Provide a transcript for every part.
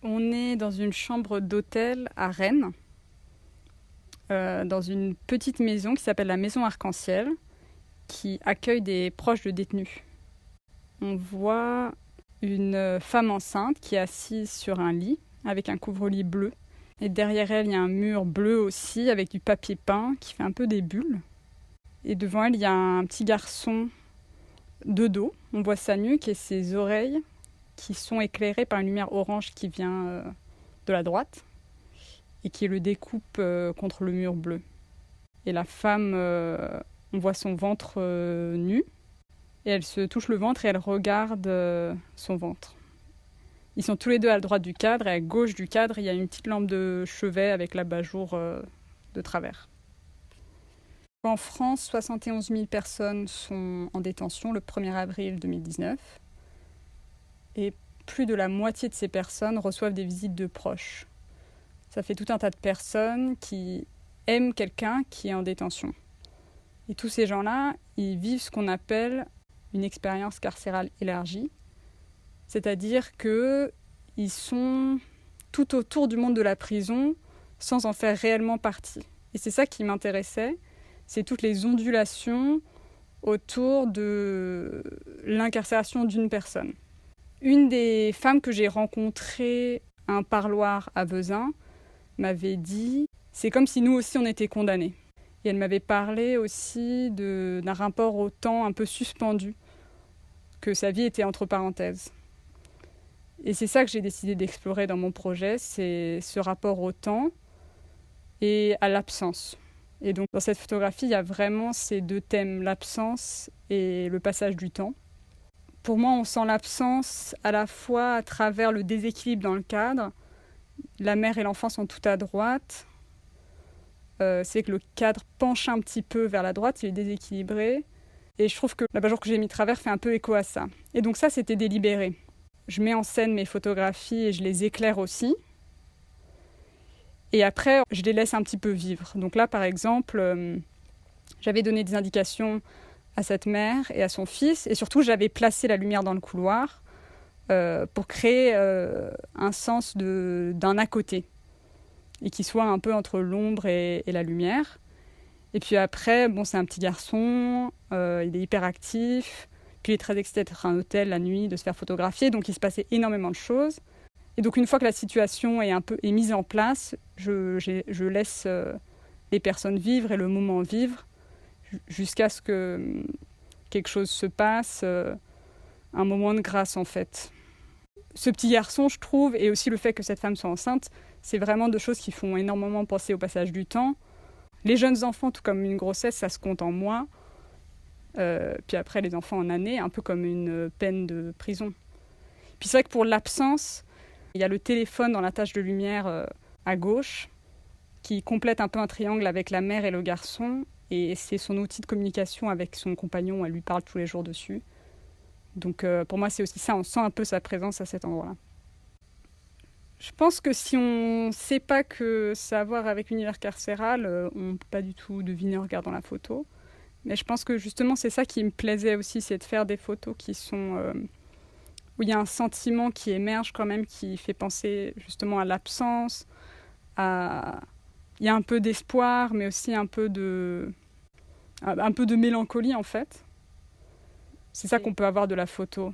On est dans une chambre d'hôtel à Rennes, dans une petite maison qui s'appelle la Maison Arc-en-Ciel, qui accueille des proches de détenus. On voit une femme enceinte qui est assise sur un lit avec un couvre-lit bleu. Et derrière elle, il y a un mur bleu aussi avec du papier peint qui fait un peu des bulles. Et devant elle, il y a un petit garçon de dos. On voit sa nuque et ses oreilles qui sont éclairées par une lumière orange qui vient de la droite et qui le découpe contre le mur bleu. Et la femme, on voit son ventre nu et elle se touche le ventre et elle regarde son ventre. Ils sont tous les deux à droite du cadre et à gauche du cadre, il y a une petite lampe de chevet avec l'abat-jour de travers. En France, 71 000 personnes sont en détention le 1er avril 2019 et plus de la moitié de ces personnes reçoivent des visites de proches. Ça fait tout un tas de personnes qui aiment quelqu'un qui est en détention. Et tous ces gens-là, ils vivent ce qu'on appelle une expérience carcérale élargie, c'est-à-dire qu'ils sont tout autour du monde de la prison sans en faire réellement partie. Et c'est ça qui m'intéressait, c'est toutes les ondulations autour de l'incarcération d'une personne. Une des femmes que j'ai rencontrées à un parloir à Vezin m'avait dit « c'est comme si nous aussi on était condamnés ». Et elle m'avait parlé aussi d'un rapport au temps un peu suspendu, que sa vie était entre parenthèses. Et c'est ça que j'ai décidé d'explorer dans mon projet, c'est ce rapport au temps et à l'absence. Et donc dans cette photographie, il y a vraiment ces deux thèmes, l'absence et le passage du temps. Pour moi, on sent l'absence à la fois à travers le déséquilibre dans le cadre. La mère et l'enfant sont tout à droite. C'est que le cadre penche un petit peu vers la droite, il est déséquilibré. Et je trouve que l'abat-jour que j'ai mis de travers fait un peu écho à ça. Et donc ça, c'était délibéré. Je mets en scène mes photographies et je les éclaire aussi. Et après, je les laisse un petit peu vivre. Donc là, par exemple, j'avais donné des indications à cette mère et à son fils. Et surtout, j'avais placé la lumière dans le couloir pour créer un sens d'un à côté. Et qui soit un peu entre l'ombre et la lumière. Et puis après, bon, c'est un petit garçon, il est hyper actif. Puis il est très excité d'être à un hôtel la nuit, de se faire photographier. Donc il se passait énormément de choses. Et donc une fois que la situation est mise en place, je laisse les personnes vivre et le moment vivre jusqu'à ce que quelque chose se passe, un moment de grâce en fait. Ce petit garçon, je trouve, et aussi le fait que cette femme soit enceinte, c'est vraiment deux choses qui font énormément penser au passage du temps. Les jeunes enfants, tout comme une grossesse, ça se compte en mois. Puis après, les enfants en années, un peu comme une peine de prison. Puis c'est vrai que pour l'absence, il y a le téléphone dans la tache de lumière à gauche qui complète un peu un triangle avec la mère et le garçon. Et c'est son outil de communication avec son compagnon. Elle lui parle tous les jours dessus. Donc pour moi, c'est aussi ça. On sent un peu sa présence à cet endroit-là. Je pense que si on ne sait pas que ça a à voir avec l'univers carcéral, on ne peut pas du tout deviner en regardant la photo. Mais je pense que justement, c'est ça qui me plaisait aussi, c'est de faire des photos qui sont... où il y a un sentiment qui émerge quand même, qui fait penser justement à l'absence, il y a un peu d'espoir, mais aussi un peu de mélancolie en fait. C'est ça qu'on peut avoir de la photo.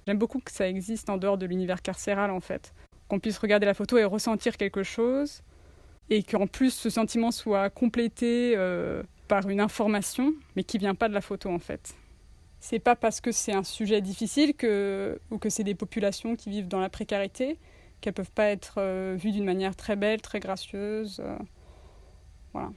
J'aime beaucoup que ça existe en dehors de l'univers carcéral en fait. Qu'on puisse regarder la photo et ressentir quelque chose, et qu'en plus ce sentiment soit complété par une information, mais qui ne vient pas de la photo en fait. C'est pas parce que c'est un sujet difficile ou que c'est des populations qui vivent dans la précarité qu'elles peuvent pas être vues d'une manière très belle, très gracieuse. Voilà.